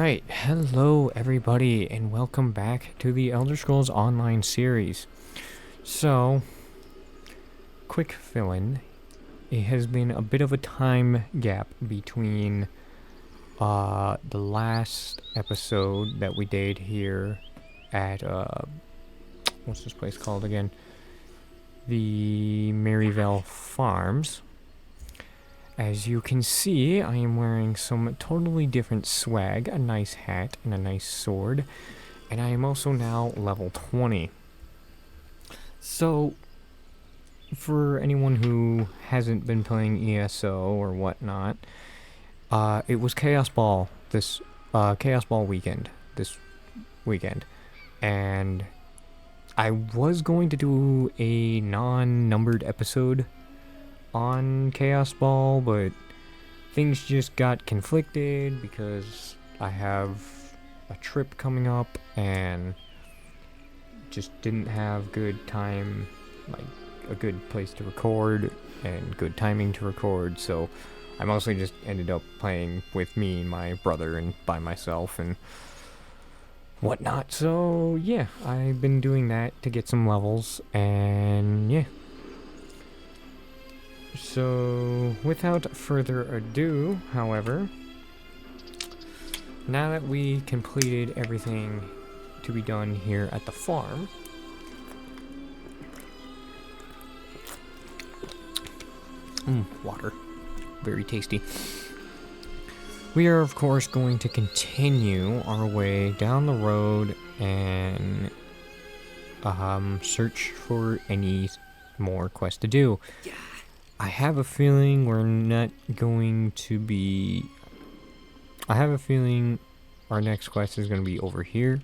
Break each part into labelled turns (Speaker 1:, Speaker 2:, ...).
Speaker 1: Alright, hello everybody, and welcome back to the Elder Scrolls Online series. So, quick fill-in. It has been a bit of a time gap between the last episode that we did here at, what's this place called again? The Maryvale Farms. As you can see, I am wearing some totally different swag, a nice hat and a nice sword, and I am also now level 20. So, for anyone who hasn't been playing ESO or whatnot, it was Chaos Ball weekend this weekend, and I was going to do a non-numbered episode on Chaos Ball, but things just got conflicted because I have a trip coming up and just didn't have good time, like a good place to record and good timing to record, so I mostly just ended up playing with me and my brother and by myself and whatnot. So yeah, I've been doing that to get some levels, and yeah. So, without further ado, however, now that we completed everything to be done here at the farm, water, very tasty. We are, of course, going to continue our way down the road and search for any more quests to do. I have a feeling we're not going to be... I have a feeling our next quest is going to be over here.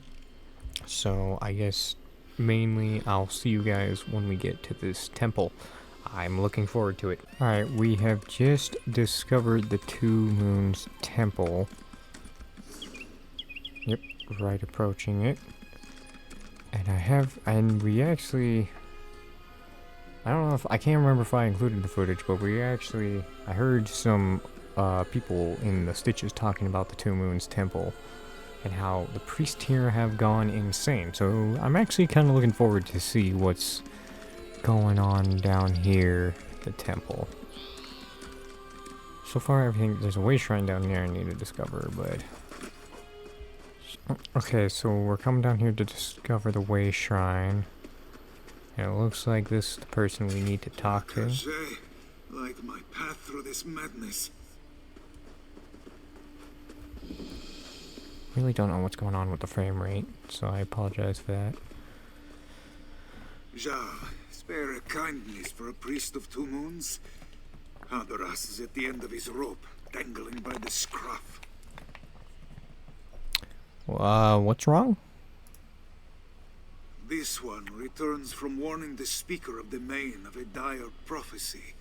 Speaker 1: So I guess mainly I'll see you guys when we get to this temple. I'm looking forward to it. Alright, we have just discovered the Two Moons Temple. Yep, right approaching it. And we actually... I don't know if I can't remember if I included the footage, but I heard some people in the Stitches talking about the Two Moons Temple and how the priests here have gone insane. So I'm actually kind of looking forward to see what's going on down here at the temple. So far, everything, there's a way shrine down there I need to discover, but okay, so we're coming down here to discover the way shrine. It looks like this is the person we need to talk to.
Speaker 2: Light my path through this madness.
Speaker 1: Really don't know what's going on with the frame rate, so I apologize for that.
Speaker 2: Ja, spare a kindness for a priest of two moons. Hadoras is at the end of his rope, dangling by the scruff.
Speaker 1: What's wrong?
Speaker 2: This one returns from warning the speaker of the Main of a dire prophecy,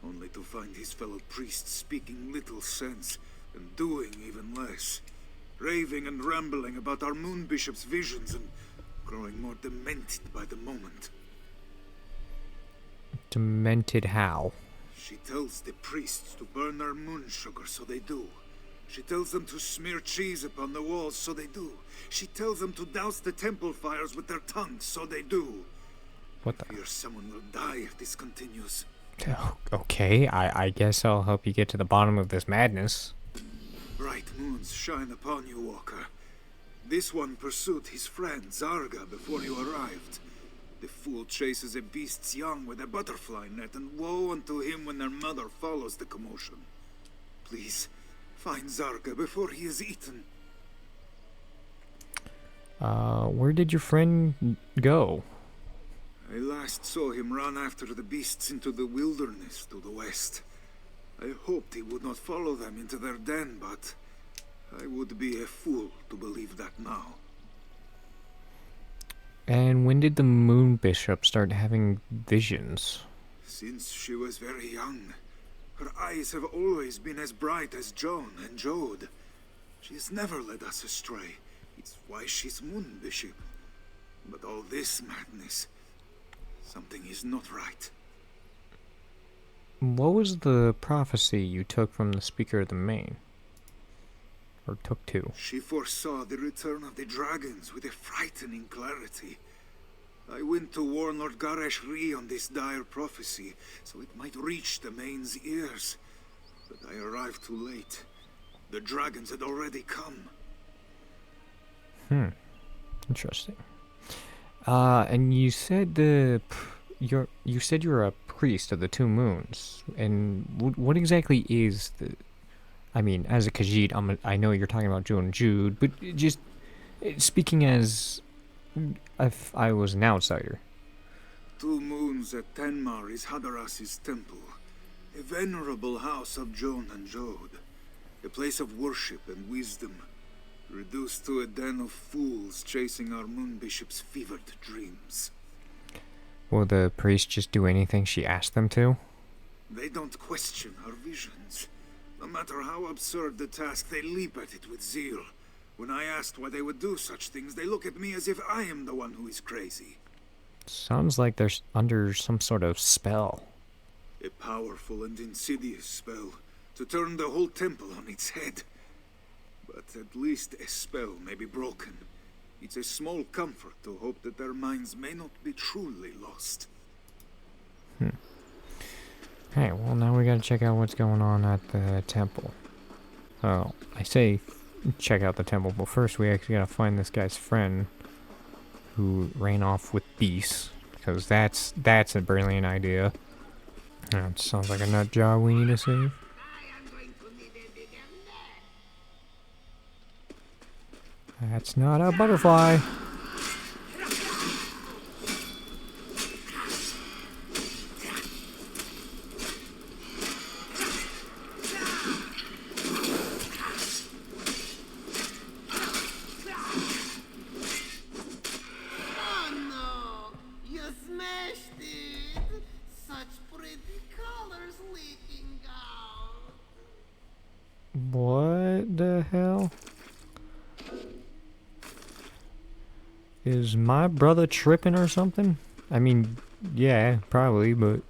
Speaker 2: only to find his fellow priests speaking little sense and doing even less, raving and rambling about our moon bishop's visions and growing more demented by the moment.
Speaker 1: Demented how?
Speaker 2: She tells the priests to burn our moon sugar, so they do. She tells them to smear cheese upon the walls, so they do. She tells them to douse the temple fires with their tongues, so they do.
Speaker 1: What the?
Speaker 2: I fear someone will die if this continues.
Speaker 1: Okay, I guess I'll help you get to the bottom of this madness.
Speaker 2: Bright moons shine upon you, Walker. This one pursued his friend Zarga before you arrived. The fool chases a beast's young with a butterfly net, and woe unto him when their mother follows the commotion. Please, find Zarga before he is eaten.
Speaker 1: Where did your friend go?
Speaker 2: I last saw him run after the beasts into the wilderness to the west. I hoped he would not follow them into their den, but I would be a fool to believe that now.
Speaker 1: And when did the Moon Bishop start having visions?
Speaker 2: Since she was very young. Her eyes have always been as bright as Joan and Jode. She's never led us astray. It's why she's Moon Bishop. But all this madness, something is not right.
Speaker 1: What was the prophecy you took from the Speaker of the Main? Or took 2.
Speaker 2: She foresaw the return of the dragons with a frightening clarity. I went to warn Lord Garesh Ri on this dire prophecy, so it might reach the main's ears. But I arrived too late. The dragons had already come.
Speaker 1: Interesting. And you said you said you're a priest of the 2 moons. And what exactly is the... I mean, as a Khajiit, I know you're talking about Joe and Jude, but just speaking as if I was an outsider.
Speaker 2: 2 moons at Tenmar is Hadaras's temple, a venerable house of Joan and Jode, a place of worship and wisdom, reduced to a den of fools chasing our moon bishop's fevered dreams.
Speaker 1: Will the priest just do anything she asks them to?
Speaker 2: They don't question our visions. No matter how absurd the task, they leap at it with zeal. When I asked why they would do such things, they look at me as if I am the one who is crazy.
Speaker 1: Sounds like they're under some sort of spell.
Speaker 2: A powerful and insidious spell to turn the whole temple on its head. But at least a spell may be broken. It's a small comfort to hope that their minds may not be truly lost.
Speaker 1: Okay, well now we gotta check out what's going on at the temple. Oh, I say check out the temple, but first we actually gotta find this guy's friend who ran off with beasts, because that's a brilliant idea. That sounds like a nut job we need to save. That's not a butterfly.
Speaker 3: Oh no! You smashed it! Such pretty colors leaking out!
Speaker 1: What the hell? Is my brother tripping or something? I mean, yeah, probably, but...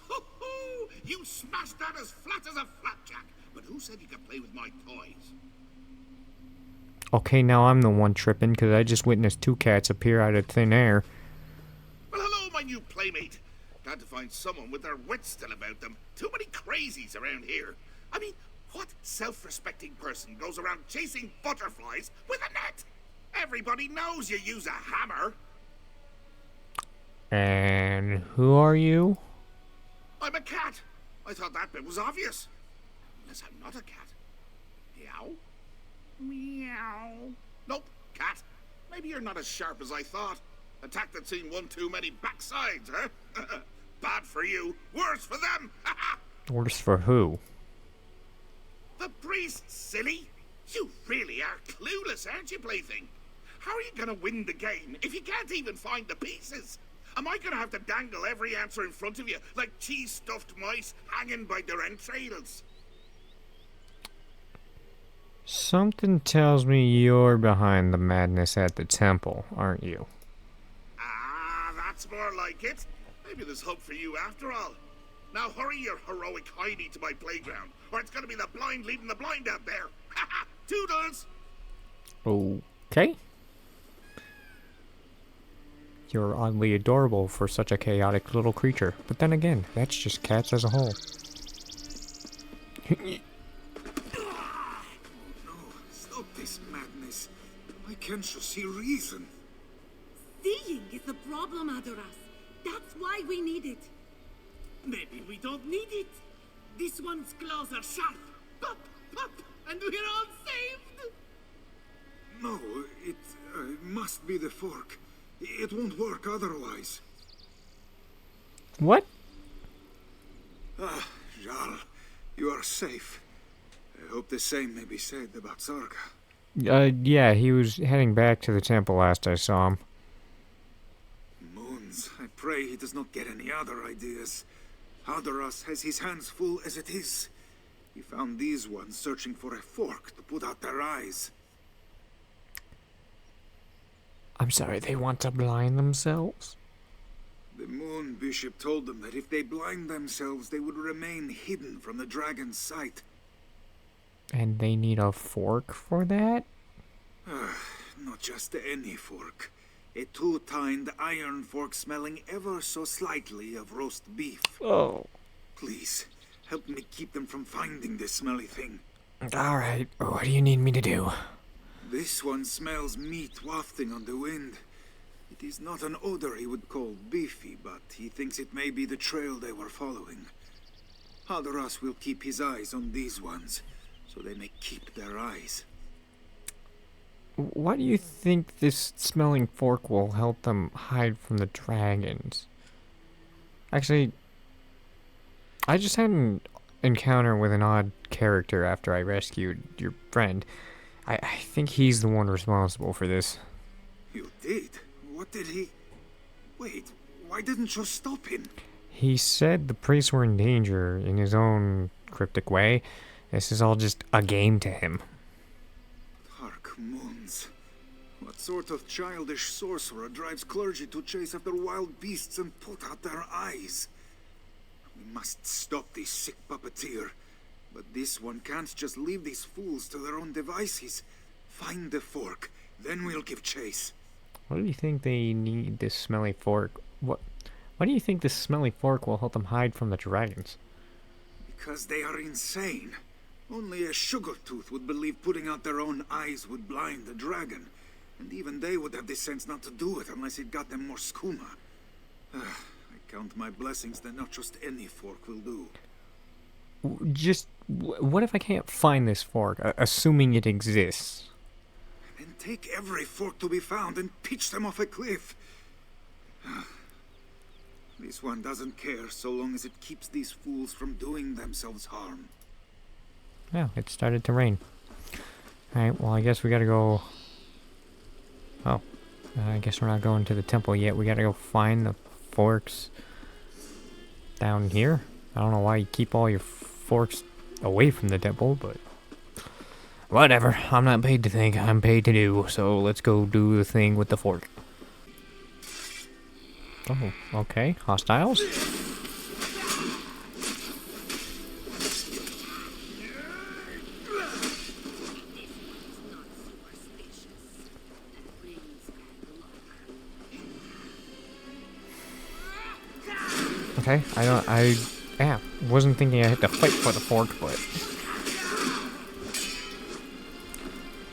Speaker 4: Ho-ho! You smashed that as flat as a flapjack! But who said you could play with my toys?
Speaker 1: Okay, now I'm the one tripping, because I just witnessed 2 cats appear out of thin air.
Speaker 4: Well, hello, my new playmate. Glad to find someone with their wits still about them. Too many crazies around here. I mean, what self-respecting person goes around chasing butterflies with a net? Everybody knows you use a hammer.
Speaker 1: And who are you?
Speaker 4: I'm a cat. I thought that bit was obvious. Unless I'm not a cat. Meow? Meow. Nope, cat. Maybe you're not as sharp as I thought. Attack that's seen one too many backsides, huh? Bad for you, worse for them.
Speaker 1: Worse for who?
Speaker 4: The priest, silly. You really are clueless, aren't you, plaything? How are you gonna win the game if you can't even find the pieces? Am I gonna have to dangle every answer in front of you like cheese-stuffed mice hanging by their entrails?
Speaker 1: Something tells me you're behind the madness at the temple, aren't you?
Speaker 4: Ah, that's more like it. Maybe there's hope for you after all. Now hurry your heroic Heidi to my playground, or it's gonna be the blind leading the blind out there. Ha Toodles!
Speaker 1: Okay. You're oddly adorable for such a chaotic little creature. But then again, that's just cats as a whole.
Speaker 2: No, stop this madness. Why can't you see reason?
Speaker 5: Seeing is the problem, Adoras. That's why we need it.
Speaker 3: Maybe we don't need it. This one's claws are sharp. Pop, pop, and we're all saved.
Speaker 2: No, it must be the fork. It won't work otherwise.
Speaker 1: What?
Speaker 2: Ah, Jarl, you are safe. I hope the same may be said about Sarga.
Speaker 1: Yeah, he was heading back to the temple last I saw him.
Speaker 2: Moons, I pray he does not get any other ideas. Hadoras has his hands full as it is. He found these ones searching for a fork to put out their eyes.
Speaker 1: I'm sorry, they want to blind themselves?
Speaker 2: The Moon Bishop told them that if they blind themselves, they would remain hidden from the dragon's sight.
Speaker 1: And they need a fork for that?
Speaker 2: Not just any fork. A two-tined iron fork smelling ever so slightly of roast beef.
Speaker 1: Oh.
Speaker 2: Please, help me keep them from finding this smelly thing.
Speaker 1: Alright, what do you need me to do?
Speaker 2: This one smells meat wafting on the wind. It is not an odor he would call beefy, but he thinks it may be the trail they were following. Haldoras will keep his eyes on these ones, so they may keep their eyes.
Speaker 1: Why do you think this smelling fork will help them hide from the dragons? Actually, I just had an encounter with an odd character after I rescued your friend. I think he's the one responsible for this.
Speaker 2: You did? What did he... Wait, why didn't you stop him?
Speaker 1: He said the priests were in danger in his own cryptic way. This is all just a game to him.
Speaker 2: Dark moons. What sort of childish sorcerer drives clergy to chase after wild beasts and put out their eyes? We must stop this sick puppeteer. But this one can't just leave these fools to their own devices. Find the fork, then we'll give chase.
Speaker 1: What do you think they need this smelly fork? Why do you think this smelly fork will help them hide from the dragons?
Speaker 2: Because they are insane. Only a sugar tooth would believe putting out their own eyes would blind the dragon. And even they would have the sense not to do it unless it got them more skooma. I count my blessings that not just any fork will do.
Speaker 1: What if I can't find this fork, assuming it exists?
Speaker 2: Then take every fork to be found and pitch them off a cliff. This one doesn't care so long as it keeps these fools from doing themselves harm.
Speaker 1: Yeah, it started to rain. Alright, well I guess we gotta go... Oh, I guess we're not going to the temple yet. We gotta go find the forks down here. I don't know why you keep all your forks away from the temple, but... Whatever, I'm not paid to think, I'm paid to do, so let's go do the thing with the fork. Oh, okay, hostiles? Okay, wasn't thinking I had to fight for the fork, but...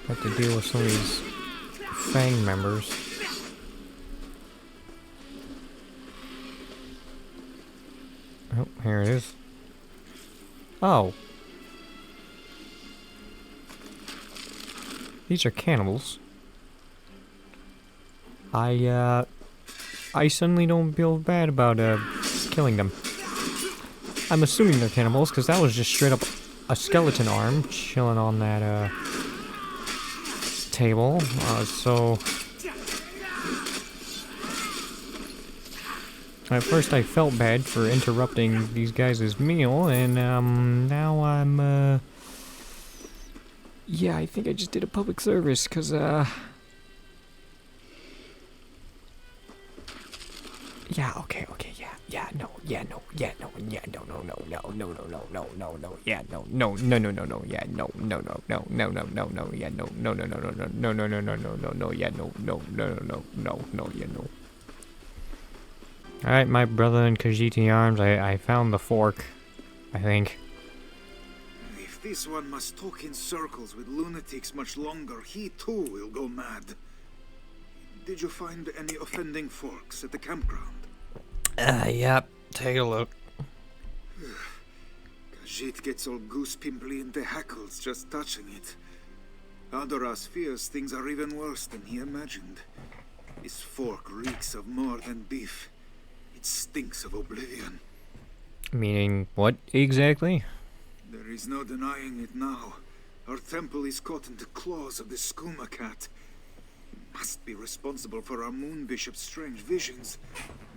Speaker 1: I have to deal with some of these Fang members. Oh, here it is. Oh. These are cannibals. I suddenly don't feel bad about, killing them. I'm assuming they're cannibals, because that was just straight up a skeleton arm chilling on that, table. So... At first I felt bad for interrupting these guys' meal, and, now I'm, yeah, I think I just did a public service, because, yeah, okay, no, yeah, no, yeah, no, yeah, no, no, no, no, no, no, no, no, no, no, yeah, no, no, no, no, no, no, yeah, no, no, no, no, no, no, no, no, yeah, no, no, no, no, no, no, no, no, no, no, no, no, no, yeah, no, no, no, no, no, no, yeah, no. Alright, my brother in Khajiit arms, I found the fork, I think.
Speaker 2: If this one must talk in circles with lunatics much longer, he too will go mad. Did you find any offending forks at the campground?
Speaker 1: Yep, take a look.
Speaker 2: Khajiit gets all goose-pimply and the hackles just touching it. Haldoras fears things are even worse than he imagined. This fork reeks of more than beef. It stinks of oblivion.
Speaker 1: Meaning what exactly?
Speaker 2: There is no denying it now. Our temple is caught in the claws of the Skooma cat. He must be responsible for our moon bishop's strange visions.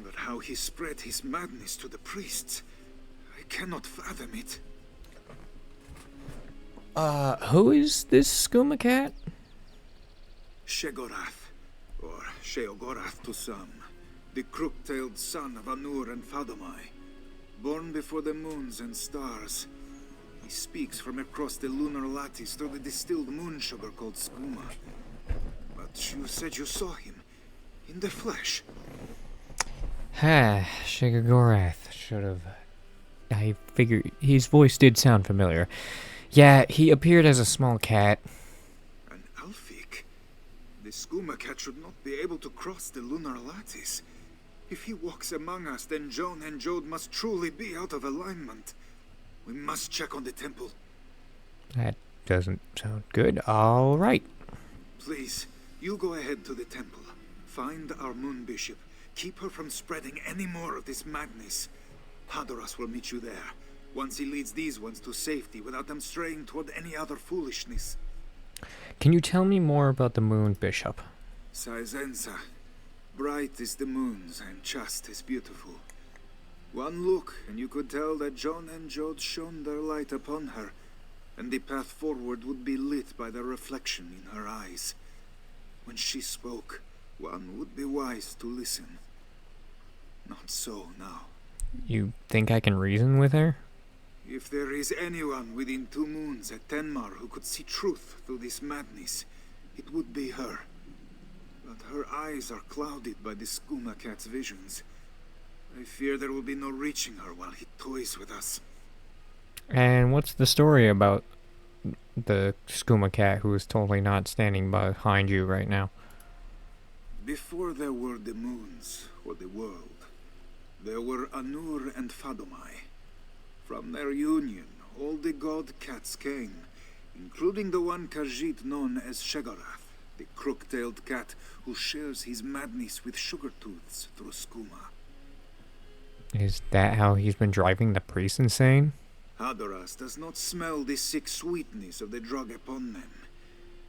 Speaker 2: But how he spread his madness to the priests, I cannot fathom it.
Speaker 1: Who is this Skooma cat?
Speaker 2: Shegorath, or Sheogorath to some, the crook-tailed son of Anur and Fadomai. Born before the moons and stars, he speaks from across the lunar lattice through the distilled moon sugar called Skooma. But you said you saw him in the flesh.
Speaker 1: Shigagorath should have. I figured his voice did sound familiar. Yeah, he appeared as a small cat.
Speaker 2: An Alfik? The Skooma cat should not be able to cross the lunar lattice. If he walks among us, then Joan and Jode must truly be out of alignment. We must check on the temple.
Speaker 1: That doesn't sound good. All right.
Speaker 2: Please, you go ahead to the temple. Find our moon bishop. Keep her from spreading any more of this madness. Hadoras will meet you there, once he leads these ones to safety without them straying toward any other foolishness.
Speaker 1: Can you tell me more about the moon bishop?
Speaker 2: Saizensa. Bright is the moon's and just as beautiful. One look, and you could tell that Joan and Jode shone their light upon her, and the path forward would be lit by the reflection in her eyes. When she spoke, one would be wise to listen. Not so now.
Speaker 1: You think I can reason with her?
Speaker 2: If there is anyone within 2 moons at Tenmar who could see truth through this madness, it would be her. But her eyes are clouded by the Skooma cat's visions. I fear there will be no reaching her while he toys with us.
Speaker 1: And what's the story about the Skooma cat who is totally not standing behind you right now?
Speaker 2: Before there were the moons, or the world, there were Anur and Fadomai. From their union, all the god cats came, including the one Khajiit known as Shegarath, the crook-tailed cat who shares his madness with Sugartooths through Skooma.
Speaker 1: Is that how he's been driving the priest insane?
Speaker 2: Hadoras does not smell the sick sweetness of the drug upon them.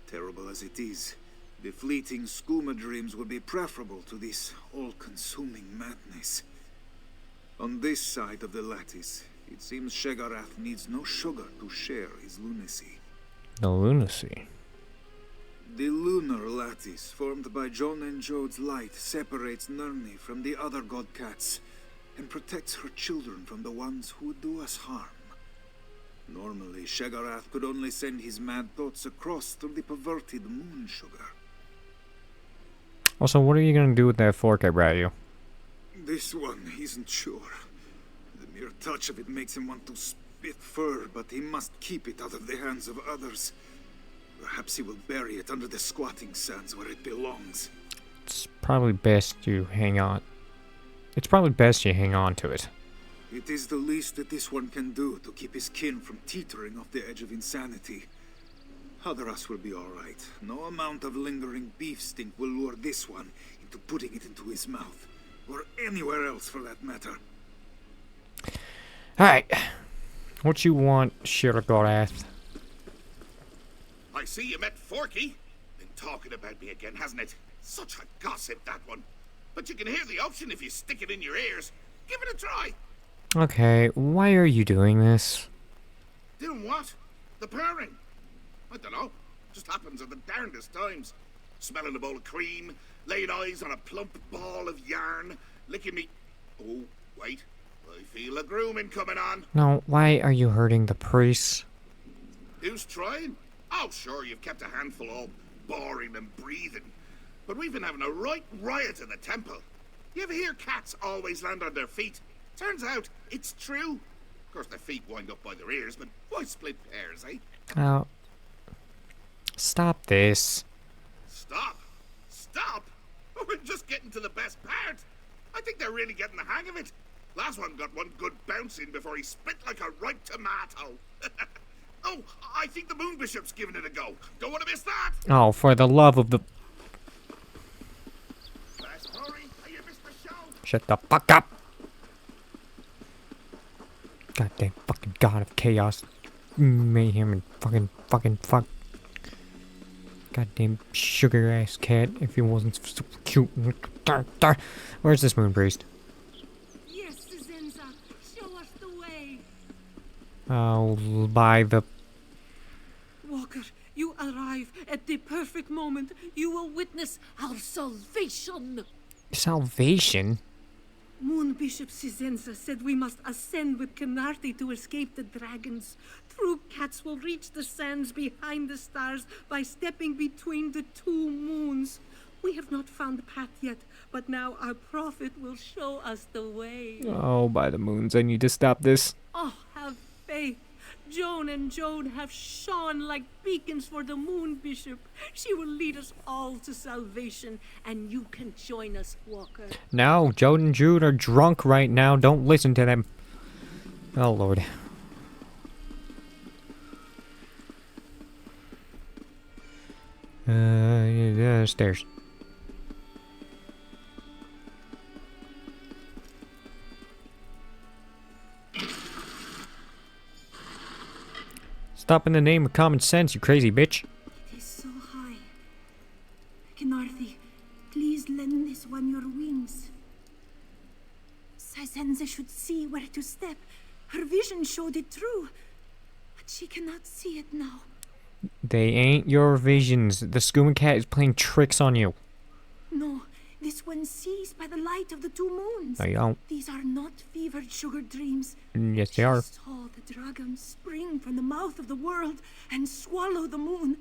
Speaker 2: Terrible as it is, the fleeting Skooma dreams would be preferable to this all-consuming madness. On this side of the lattice, it seems Shegarath needs no sugar to share his lunacy.
Speaker 1: The lunacy.
Speaker 2: The lunar lattice, formed by Joan and Jode's light, separates Nirni from the other god cats, and protects her children from the ones who would do us harm. Normally, Shegarath could only send his mad thoughts across through the perverted moon sugar.
Speaker 1: Also, what are you gonna do with that fork I brought you?
Speaker 2: This one isn't sure. The mere touch of it makes him want to spit fur, but he must keep it out of the hands of others. Perhaps he will bury it under the squatting sands where it belongs.
Speaker 1: It's probably best you hang on. It's probably best you hang on to it.
Speaker 2: It is the least that this one can do to keep his kin from teetering off the edge of insanity. Hadoras will be all right. No amount of lingering beef stink will lure this one into putting it into his mouth. Or anywhere else, for that matter.
Speaker 1: Alright. What you want, Shiragorath?
Speaker 4: I see you met Forky. Been talking about me again, hasn't it? Such a gossip, that one. But you can hear the option if you stick it in your ears. Give it a try.
Speaker 1: Okay, why are you doing this?
Speaker 4: Doing what? The purring. I don't know. Just happens at the darndest times. Smelling a bowl of cream, laying eyes on a plump ball of yarn, licking me... Oh, wait. I feel a grooming coming on.
Speaker 1: No, why are you hurting the priests?
Speaker 4: Who's trying? Oh, sure, you've kept a handful all boring and breathing. But we've been having a right riot in the temple. You ever hear cats always land on their feet? Turns out, it's true. Of course, their feet wind up by their ears, but why split pairs, eh?
Speaker 1: Oh. Stop this.
Speaker 4: Stop? Stop? We're just getting to the best part. I think they're really getting the hang of it. Last one got one good bouncing before he spit like a ripe tomato. Oh, I think the Moon Bishop's giving it a go. Don't want to miss that.
Speaker 1: Oh, for the love of the...
Speaker 4: Fast hurry, or you miss the show.
Speaker 1: Shut the fuck up! Goddamn fucking god of chaos. Mayhem and fuck. Goddamn sugar ass cat, if he wasn't so cute. Where's this moon priest?
Speaker 5: Yes, Zenza, show us the way.
Speaker 1: Oh, by the...
Speaker 5: Walker, you arrive at the perfect moment. You will witness our salvation.
Speaker 1: Salvation?
Speaker 5: Moon Bishop Sizenza said we must ascend with Canarti to escape the dragons. True cats will reach the sands behind the stars by stepping between the two moons. We have not found the path yet, but now our prophet will show us the way.
Speaker 1: Oh, by the moons, I need to stop this.
Speaker 5: Oh, have faith. Joan and Joan have shone like beacons for the moon bishop. She will lead us all to salvation, and you can join us, Walker.
Speaker 1: Now, Joe and Jude are drunk right now. Don't listen to them. Oh, Lord. Yeah, stairs. Stop in the name of common sense, you crazy bitch.
Speaker 6: It is so high. Kinarthi, please lend this one your wings. Saizenza should see where to step. Her vision showed it true. But she cannot see it now.
Speaker 1: They ain't your visions. The Skooma cat is playing tricks on you.
Speaker 6: No, this one sees by the light of the two moons.
Speaker 1: No, you don't.
Speaker 6: These are not fevered sugar dreams.
Speaker 1: Yes, they are.
Speaker 6: She saw the dragon spring from the mouth of the world and swallow the moon.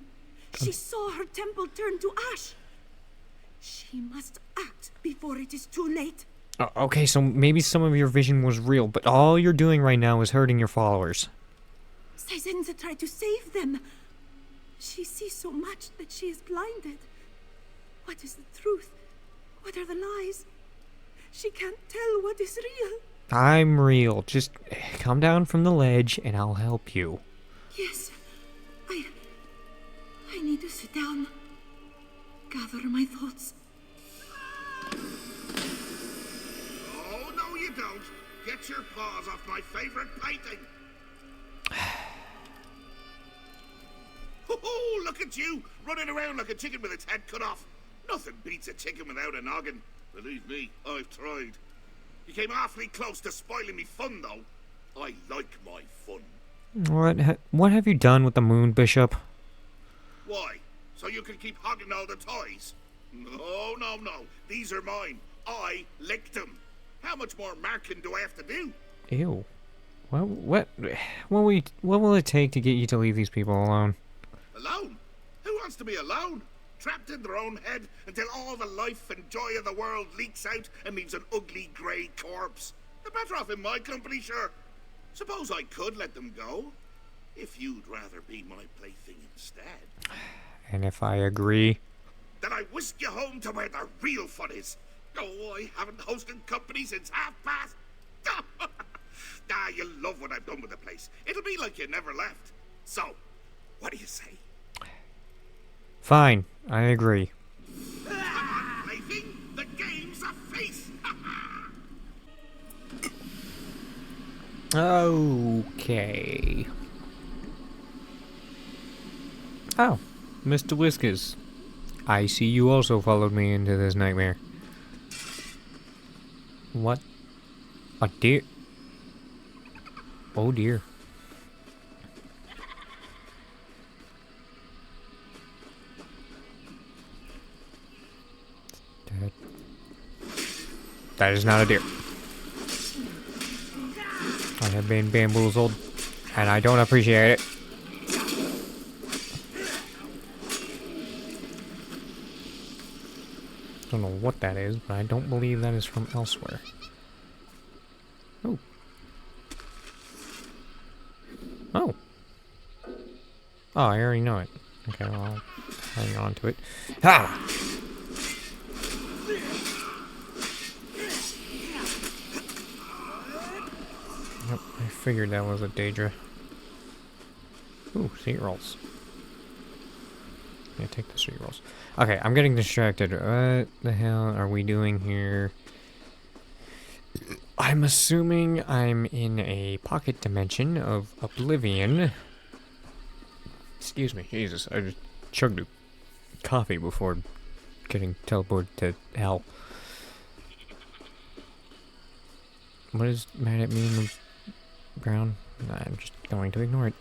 Speaker 6: She saw her temple turn to ash. She must act before it is too late.
Speaker 1: Okay, so maybe some of your vision was real, but all you're doing right now is hurting your followers.
Speaker 6: Saizenza tried to save them. She sees so much that she is blinded. What is the truth? What are the lies? She can't tell what is real.
Speaker 1: I'm real. Just come down from the ledge and I'll help you.
Speaker 6: Yes, I need to sit down. Gather my thoughts.
Speaker 4: Oh, no you don't. Get your paws off my favorite painting. Oh, look at you, running around like a chicken with its head cut off. Nothing beats a chicken without a noggin. Believe me, I've tried. You came awfully close to spoiling me fun, though. I like my fun.
Speaker 1: What have you done with the moon, Bishop?
Speaker 4: Why? So you can keep hogging all the toys? No, no, no. These are mine. I licked them. How much more marking do I have to do?
Speaker 1: Ew. What will it take to get you to leave these people alone?
Speaker 4: Alone? Who wants to be alone? Trapped in their own head until all the life and joy of the world leaks out and leaves an ugly grey corpse. They're better off in my company, sure. Suppose I could let them go, if you'd rather be my plaything instead.
Speaker 1: And if I agree?
Speaker 4: Then I whisk you home to where the real fun is. Oh, I haven't hosted company since half past. You'll love what I've done with the place. It'll be like you never left. So, what do you say?
Speaker 1: Fine, I agree.
Speaker 4: Come on, plaything. The game's a feast.
Speaker 1: Okay. Oh, Mr. Whiskers. I see you also followed me into this nightmare. What? A deer? Oh dear. That is not a deer. I have been bamboozled, and I don't appreciate it. Don't know what that is, but I don't believe that is from elsewhere. Oh. Oh. Oh, I already know it. Okay, well, I'll hang on to it. Ha! Yep, I figured that was a Daedra. Ooh, seat rolls. Yeah, take the seat rolls. Okay, I'm getting distracted. What the hell are we doing here? I'm assuming I'm in a pocket dimension of Oblivion. Excuse me, Jesus, I just chugged a coffee before getting teleported to hell. What is mad at me in the ground? I'm just going to ignore it.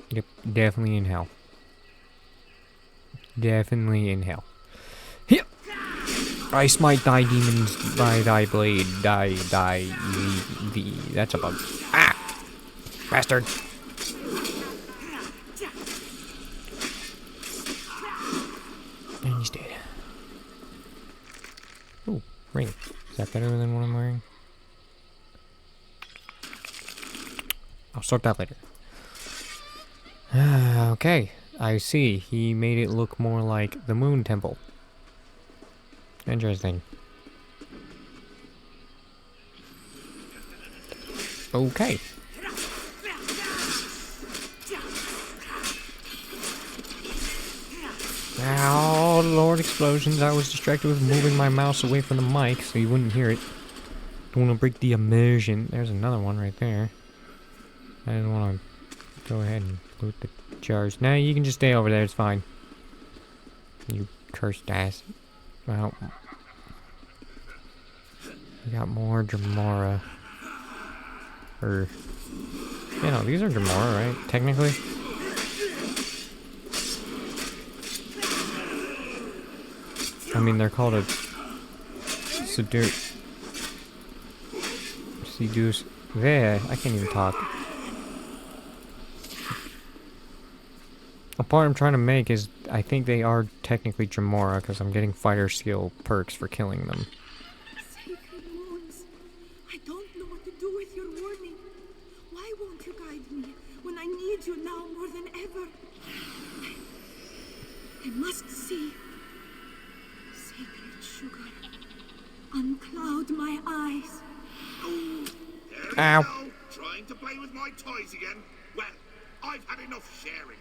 Speaker 1: Yep, definitely in hell. Definitely in hell. Yep. I smite thy demons by thy blade. Die, thee. That's a bug. Ah! Bastard! And he's dead. Ooh, ring. Is that better than what I'm wearing? I'll sort that later. Okay, I see. He made it look more like the Moon Temple. Interesting. Okay. Oh, Lord, explosions. I was distracted with moving my mouse away from the mic so you wouldn't hear it. Don't want to break the immersion. There's another one right there. I didn't want to go ahead and loot the jars. Nah, you can just stay over there. It's fine. You cursed ass. Well, we got more Dremora. Or, you know, these are Dremora, right? Technically. I mean, they're called a seduce. There, I can't even talk. The part I'm trying to make is, I think they are technically Dremora, because I'm getting fighter skill perks for killing them.
Speaker 6: Sacred moons, I don't know what to do with your warning. Why won't you guide me when I need you now more than ever? I must see. Sacred sugar, uncloud my eyes.
Speaker 4: Oh, there
Speaker 1: Ow.
Speaker 4: we go. Trying to play with my toys again. Well, I've had enough sharing.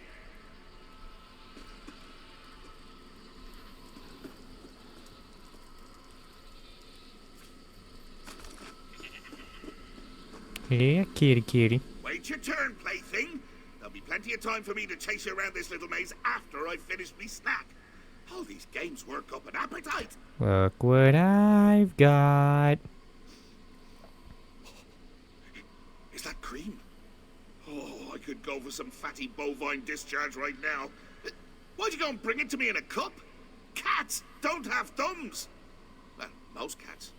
Speaker 1: Yeah, kitty.
Speaker 4: Wait your turn, plaything. There'll be plenty of time for me to chase you around this little maze after I've finished me snack. All these games work up an appetite.
Speaker 1: Look what I've got.
Speaker 4: Is that cream? Oh, I could go for some fatty bovine discharge right now. Why'd you go and bring it to me in a cup? Cats don't have thumbs. Well, most cats.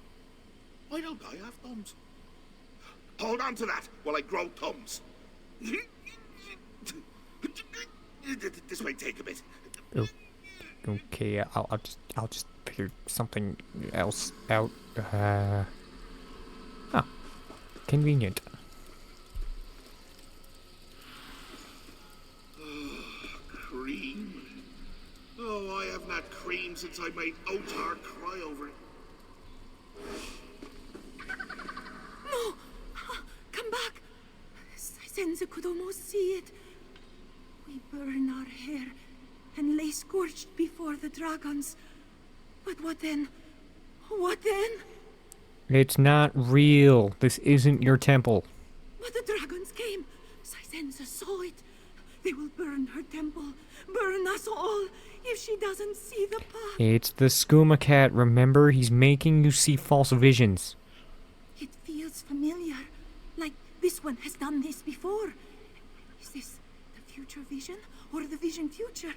Speaker 4: Why don't I have thumbs? Hold on to that while I grow thumbs. This might take a bit.
Speaker 1: Oh, okay, I'll just figure something else out. Convenient.
Speaker 4: Cream. Oh, I haven't had cream since I made Otar cry over it.
Speaker 6: No! Come back! Senza could almost see it. We burn our hair and lay scorched before the dragons. But what then? What then?
Speaker 1: It's not real. This isn't your temple.
Speaker 6: But the dragons came. Sisenza saw it. They will burn her temple. Burn us all if she doesn't see the path.
Speaker 1: It's the Skooma cat, remember? He's making you see false visions.
Speaker 6: It feels familiar. Like this one has done this before. Is this the future vision or the vision future?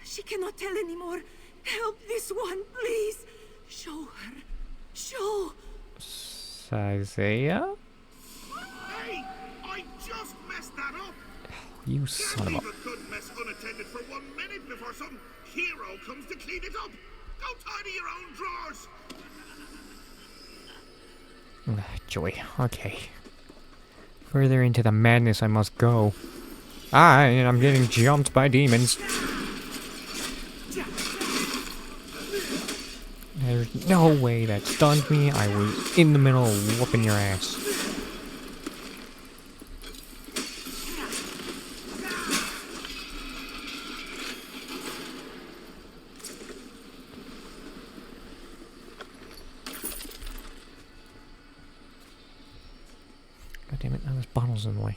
Speaker 6: She cannot tell anymore. Help this one, please. Show her. Show.
Speaker 1: Isaiah?
Speaker 4: Hey! I just messed that up!
Speaker 1: You son of
Speaker 4: Can't
Speaker 1: a...
Speaker 4: leave a good mess unattended for 1 minute before some hero comes to clean it up! Go tidy your own drawers!
Speaker 1: Joy. Okay. Further into the madness I must go. And I'm getting jumped by demons. There's no way that stunned me. I was in the middle of whooping your ass. God damn it, now there's bottles in the way.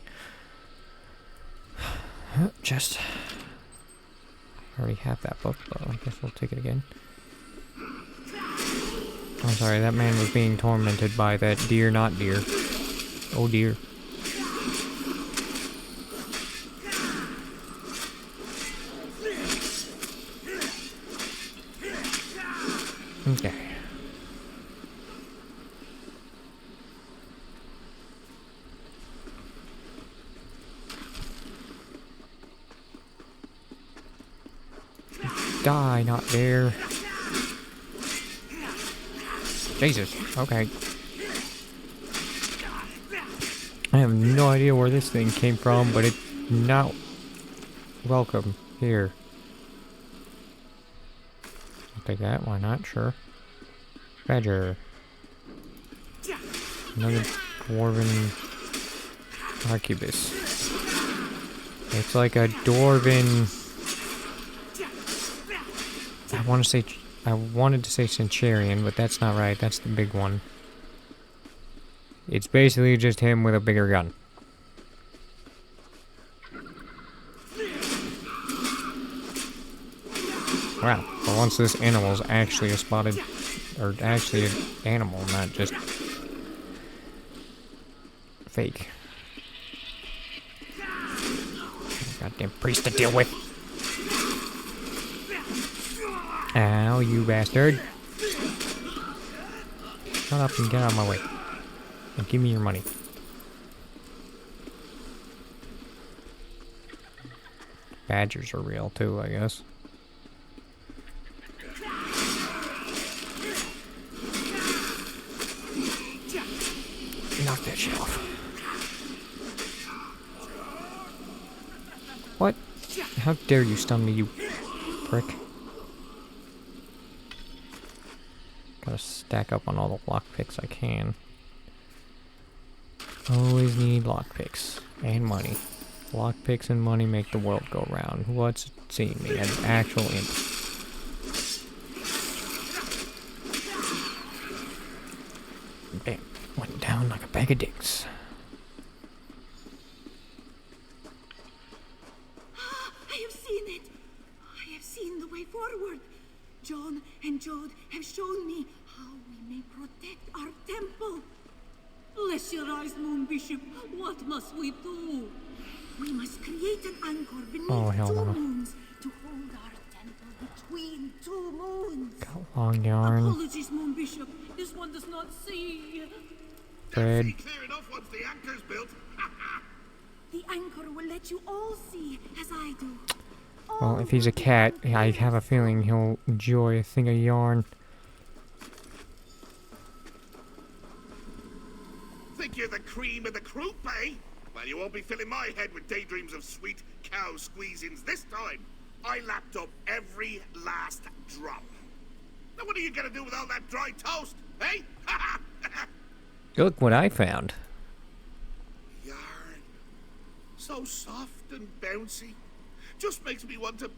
Speaker 1: Just... I already have that book, but I guess we'll take it again. I'm sorry, that man was being tormented by that deer, not deer. Oh dear. Okay. Die, not there. Jesus, okay. I have no idea where this thing came from, but it's not welcome here. I'll take that, why not? Sure. Badger. Another dwarven arquebus. It's like a dwarven... I wanted to say centurion, but that's not right. That's the big one. It's basically just him with a bigger gun. Wow. For once this animal's actually a spotted... or actually an animal, not just... fake. Goddamn priest to deal with. Ow, you bastard. Shut up and get out of my way. And give me your money. Badgers are real too, I guess. Knock that shit off. What? How dare you stun me, you prick. Gotta stack up on all the lockpicks I can. Always need lockpicks. And money. Lockpicks and money make the world go round. What's seeing me? An actual imp. Bam. Went down like a bag of dicks.
Speaker 6: I have seen it. I have seen the way forward. John and Jode have shown me how we may protect our temple.
Speaker 5: Bless your eyes, Moon Bishop. What must we do?
Speaker 6: We must create an anchor beneath
Speaker 1: hell
Speaker 6: two
Speaker 1: no.
Speaker 6: moons to hold our temple between two moons.
Speaker 1: Got long yarn.
Speaker 5: Apologies, Moon Bishop. This one does not see.
Speaker 1: Bread.
Speaker 4: See clear enough once the anchor's built.
Speaker 6: The anchor will let you all see as I do.
Speaker 1: Well, if he's a cat, I have a feeling he'll enjoy a thing of yarn.
Speaker 4: Think you're the cream of the croup, eh? Well, you won't be filling my head with daydreams of sweet cow squeezings this time. I lapped up every last drop. Now what are you gonna do with all that dry toast, eh?
Speaker 1: Look what I found.
Speaker 4: Yarn. So soft and bouncy. Just makes me want to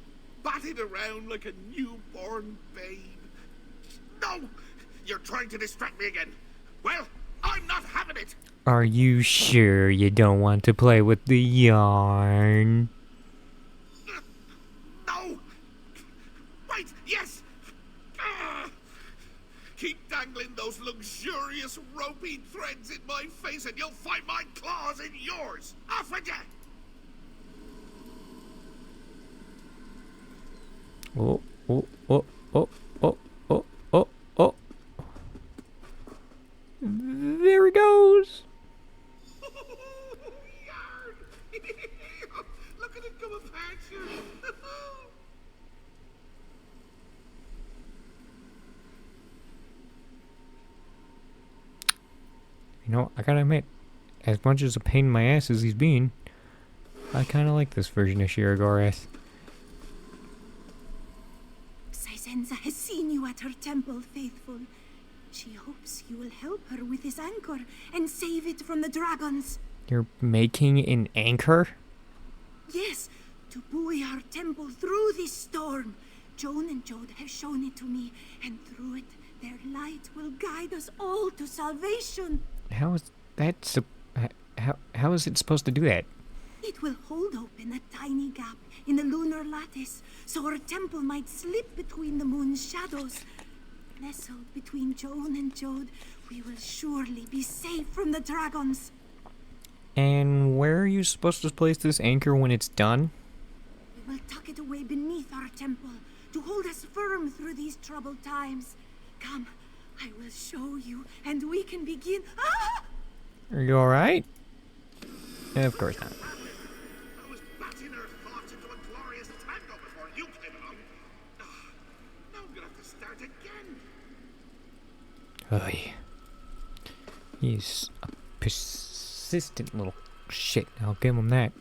Speaker 4: bat it around like a newborn babe. No! You're trying to distract me again. Well, I'm not having it.
Speaker 1: Are you sure you don't want to play with the yarn?
Speaker 4: No! Wait, yes! Keep dangling those luxurious ropey threads in my face and you'll find my claws in yours! Off with ya!
Speaker 1: Oh, oh, oh, oh, oh, oh, oh, oh. There he goes.
Speaker 4: Yarn! Look at it come apart, sure.
Speaker 1: You know, I gotta admit, as much as a pain in my ass as he's been, I kinda like this version of Shiragorath.
Speaker 6: Saizenza has seen you at her temple, faithful. She hopes you will help her with this anchor and save it from the dragons.
Speaker 1: You're making an anchor?
Speaker 6: Yes, to buoy our temple through this storm. Joan and Jode have shown it to me, and through it, their light will guide us all to salvation.
Speaker 1: How is that how is it supposed to do that?
Speaker 6: It will hold open a tiny gap in the lunar lattice, so our temple might slip between the moon's shadows. Nestled between Joan and Jode, we will surely be safe from the dragons.
Speaker 1: And where are you supposed to place this anchor when it's done?
Speaker 6: We will tuck it away beneath our temple to hold us firm through these troubled times. Come, I will show you, and we can begin. Ah!
Speaker 1: Are you alright? Of course not.
Speaker 4: I was batting her thoughts into a glorious tango before you came along. Now I'm gonna have to start again.
Speaker 1: Oy. He's a persistent little shit. I'll give him that.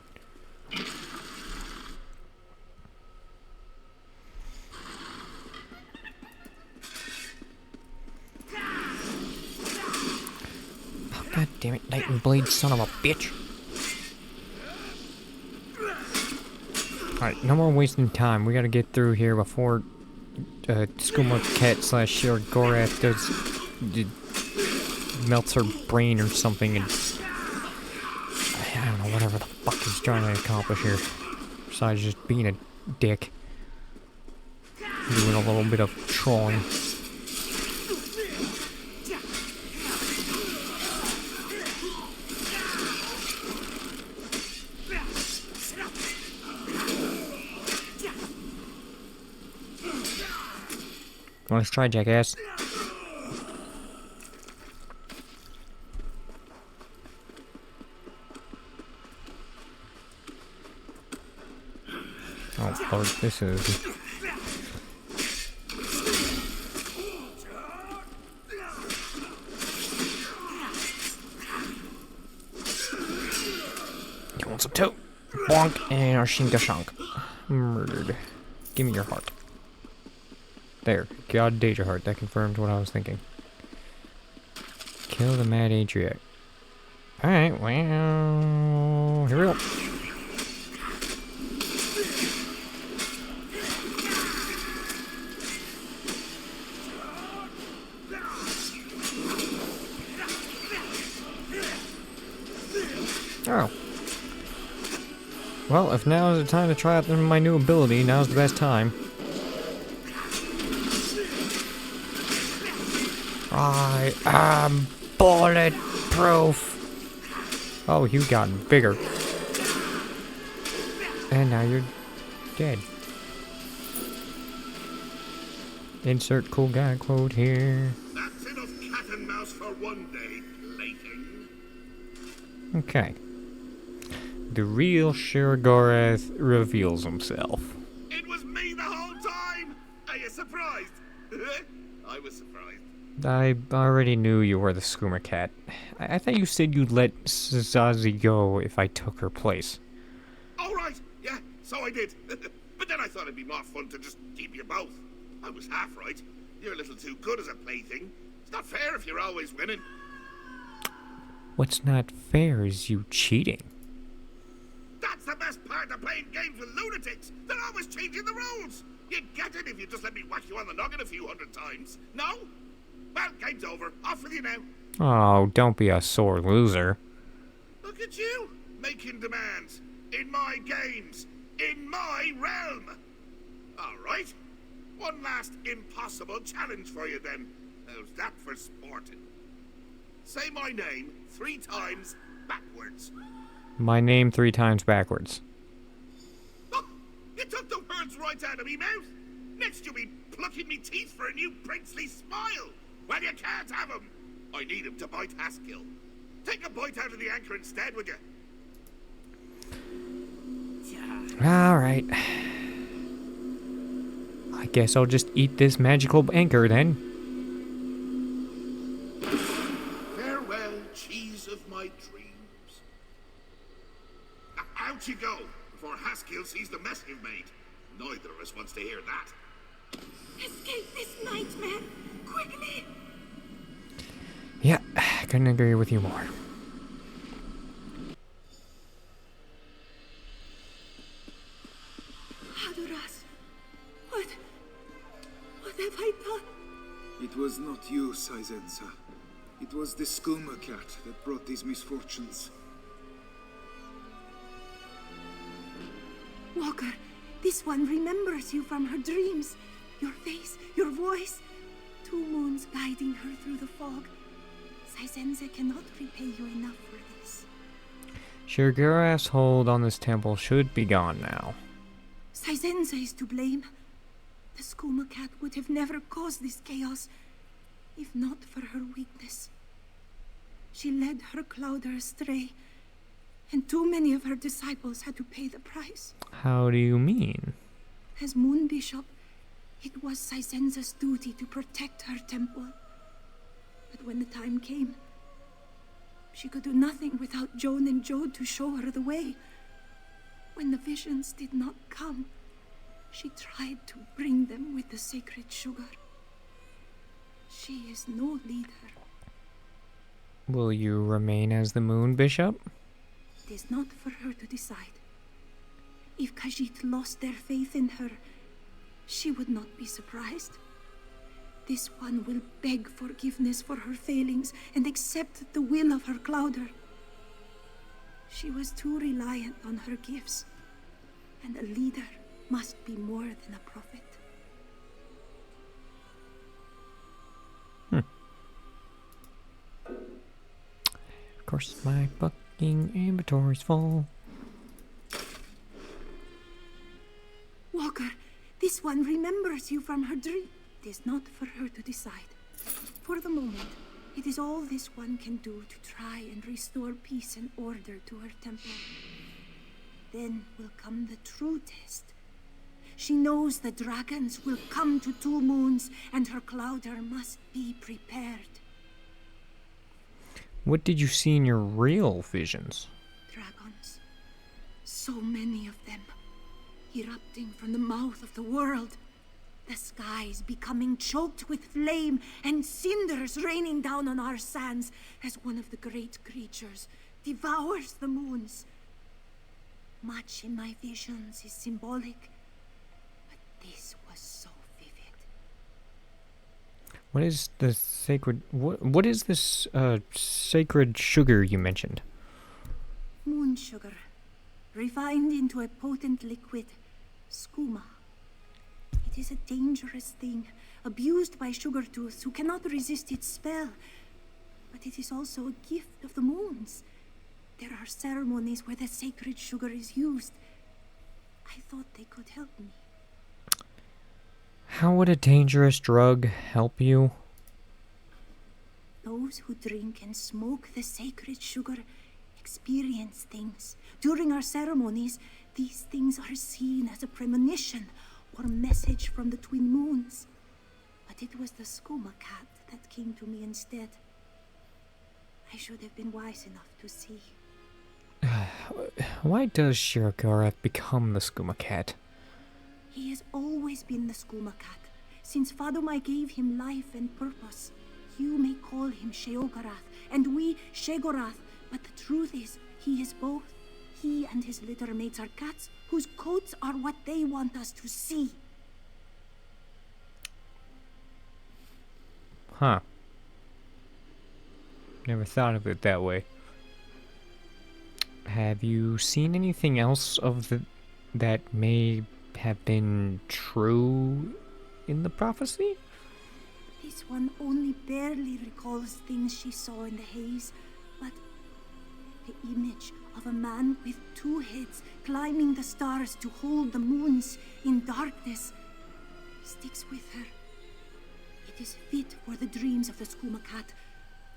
Speaker 1: Oh, God damn it, Lightning Blade, son of a bitch. Alright, no more wasting time. We gotta get through here before Skooma Cat / Shiragorath melts her brain or something, and I don't know, whatever the fuck he's trying to accomplish here. Besides just being a dick. Doing a little bit of trolling. Well, let's try, jackass. Oh, Lord, this is... You want some too? Bonk and Arshinka Shank. Murdered. Give me your heart. There. God, Deja Heart. That confirmed what I was thinking. Kill the Mad Atriac. Alright, well... Here we go. Oh. Well, if now is the time to try out my new ability, now's the best time. I am bulletproof. Oh, you got bigger. And now you're dead. Insert cool guy quote here.
Speaker 4: That's enough cat and mouse for one day, Layton.
Speaker 1: Okay. The real Shiragorath reveals himself.
Speaker 4: It was me the whole time! Are you surprised? I was surprised.
Speaker 1: I already knew you were the Skooma Cat. I thought you said you'd let Zazie go if I took her place.
Speaker 4: All right, yeah, so I did. But then I thought it'd be more fun to just keep you both. I was half right. You're a little too good as a plaything. It's not fair if you're always winning.
Speaker 1: What's not fair is you cheating.
Speaker 4: That's the best part of playing games with lunatics. They're always changing the rules. You'd get it if you just let me whack you on the noggin a few hundred times. No? Well, game's over. Off with you now.
Speaker 1: Oh, don't be a sore loser.
Speaker 4: Look at you, making demands. In my games. In my realm. All right. One last impossible challenge for you then. How's that for sporting? Say my name 3 times backwards.
Speaker 1: My name 3 times backwards.
Speaker 4: Oh, you took the words right out of me mouth. Next you'll be plucking me teeth for a new princely smile. Well, you can't have him. I need him to bite Haskill. Take a bite out of the anchor instead, would you?
Speaker 1: Alright. I guess I'll just eat this magical anchor then.
Speaker 4: Farewell, cheese of my dreams. Out you go, before Haskill sees the mess you've made. Neither of us wants to hear that.
Speaker 6: Escape this nightmare! Quickly!
Speaker 1: Yeah, couldn't agree with you more.
Speaker 6: Hadoras, what have I done?
Speaker 2: It was not you, Saizensa. It was the Skooma Cat that brought these misfortunes.
Speaker 6: Walker, this one remembers you from her dreams. Your face, your voice. 2 moons guiding her through the fog. Saizense cannot repay you enough for this.
Speaker 1: Shiragorath's hold on this temple should be gone now.
Speaker 6: Saizense is to blame. The Skooma Cat would have never caused this chaos, if not for her weakness. She led her Clouder astray, and too many of her disciples had to pay the price.
Speaker 1: How do you mean?
Speaker 6: As Moon Bishop, It was Saizenza's duty to protect her temple. But when the time came, she could do nothing without Joan and Jode to show her the way. When the visions did not come, she tried to bring them with the sacred sugar. She is no leader.
Speaker 1: Will you remain as the Moon Bishop?
Speaker 6: It is not for her to decide. If Khajiit lost their faith in her, she would not be surprised. This one will beg forgiveness for her failings and accept the will of her Clouder. She was too reliant on her gifts, and a leader must be more than a prophet.
Speaker 1: Of course, my fucking inventory's full.
Speaker 6: Walker, this one remembers you from her dream. It is not for her to decide. For the moment, it is all this one can do to try and restore peace and order to her temple. Then will come the true test. She knows the dragons will come to 2 moons, and her Clouder must be prepared.
Speaker 1: What did you see in your real visions?
Speaker 6: Dragons. So many of them. Erupting from the mouth of the world. The skies becoming choked with flame and cinders raining down on our sands as one of the great creatures devours the moons. Much in my visions is symbolic, but this was so vivid.
Speaker 1: What is the sacred... What is this, sacred sugar you mentioned?
Speaker 6: Moon sugar, refined into a potent liquid, skooma. It is a dangerous thing, abused by sugar-tooths who cannot resist its spell. But it is also a gift of the moons. There are ceremonies where the sacred sugar is used. I thought they could help me.
Speaker 1: How would a dangerous drug help you?
Speaker 6: Those who drink and smoke the sacred sugar experience things. During our ceremonies, these things are seen as a premonition or a message from the twin moons. But it was the Skooma cat that came to me instead. I should have been wise enough to see.
Speaker 1: Why does Shirogarath become the Skooma cat?
Speaker 6: He has always been the Skooma cat, since Fadumai gave him life and purpose. You may call him Sheogorath, and we Shegorath, but the truth is, he is both. He and his litter mates are cats whose coats are what they want us to see.
Speaker 1: Huh. Never thought of it that way. Have you seen anything else of that may have been true in the prophecy?
Speaker 6: This one only barely recalls things she saw in the haze, but the image of a man with 2 heads climbing the stars to hold the moons in darkness sticks with her. It is fit for the dreams of the Skooma cat,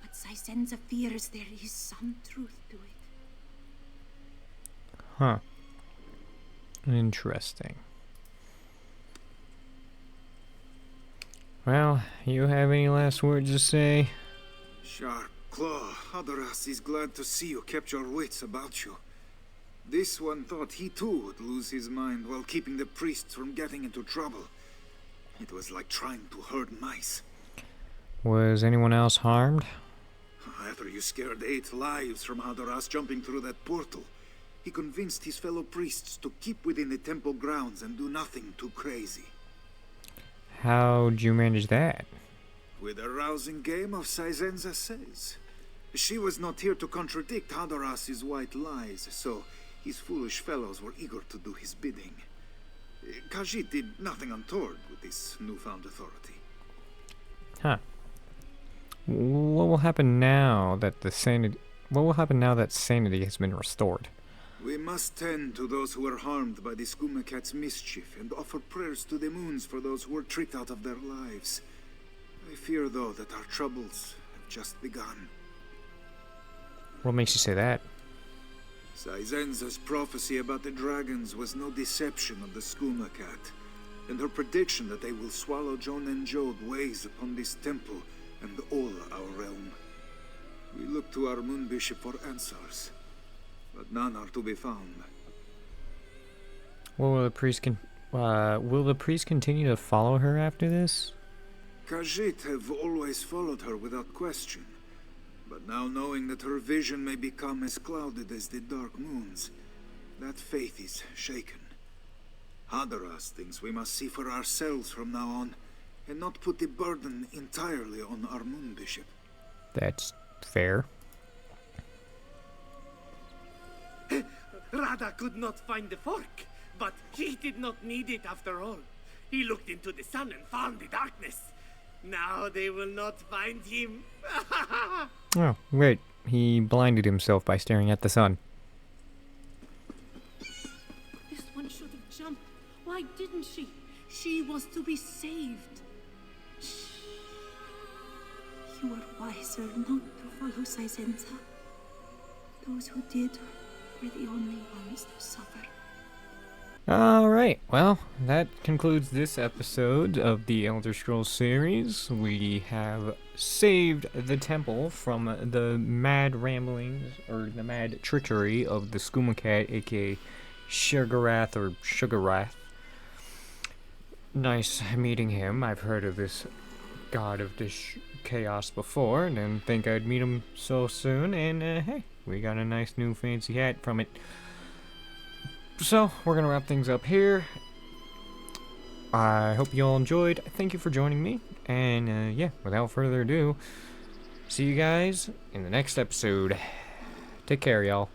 Speaker 6: but Saizenza fears there is some truth to it.
Speaker 1: Huh. Interesting. Well, you have any last words to say?
Speaker 2: Sharp Claw, Hadoras is glad to see you kept your wits about you. This one thought he too would lose his mind while keeping the priests from getting into trouble. It was like trying to herd mice.
Speaker 1: Was anyone else harmed?
Speaker 2: After you scared 8 lives from Hadoras jumping through that portal, he convinced his fellow priests to keep within the temple grounds and do nothing too crazy.
Speaker 1: How'd you manage that?
Speaker 2: With a rousing game of Saizenza says. She was not here to contradict Hadoras's white lies, so his foolish fellows were eager to do his bidding. Khajiit did nothing untoward with this newfound authority.
Speaker 1: Huh. What will happen now that sanity has been restored?
Speaker 2: We must tend to those who were harmed by the Skooma cat's mischief and offer prayers to the moons for those who were tricked out of their lives. I fear, though, that our troubles have just begun.
Speaker 1: What makes you say that?
Speaker 2: Saizenza's prophecy about the dragons was no deception of the Skooma cat. and her prediction that they will swallow Jon and Jode weighs upon this temple and all our realm. We look to our moon bishop for answers, but none are to be found.
Speaker 1: Will the priest continue to follow her after this?
Speaker 2: Khajiit have always followed her without question, but now knowing that her vision may become as clouded as the dark moons, that faith is shaken. Hadaras thinks we must see for ourselves from now on, and not put the burden entirely on our moon bishop.
Speaker 1: That's fair.
Speaker 3: Rada could not find the fork, but he did not need it after all. He looked into the sun and found the darkness. Now they will not find him.
Speaker 1: Oh, wait. He blinded himself by staring at the sun.
Speaker 5: This one should have jumped. Why didn't she? She was to be saved.
Speaker 6: You were wiser not to follow Saizenza. Those who did were the only ones to suffer.
Speaker 1: Alright, well, that concludes this episode of the Elder Scrolls series. We have saved the temple from the mad ramblings, or the mad trickery of the Skooma cat, aka Sugarath or Sugarath. Nice meeting him. I've heard of this god of this chaos before, and didn't think I'd meet him so soon, and hey, we got a nice new fancy hat from it. So, we're going to wrap things up here. I hope you all enjoyed. Thank you for joining me. And, yeah, without further ado, see you guys in the next episode. Take care, y'all.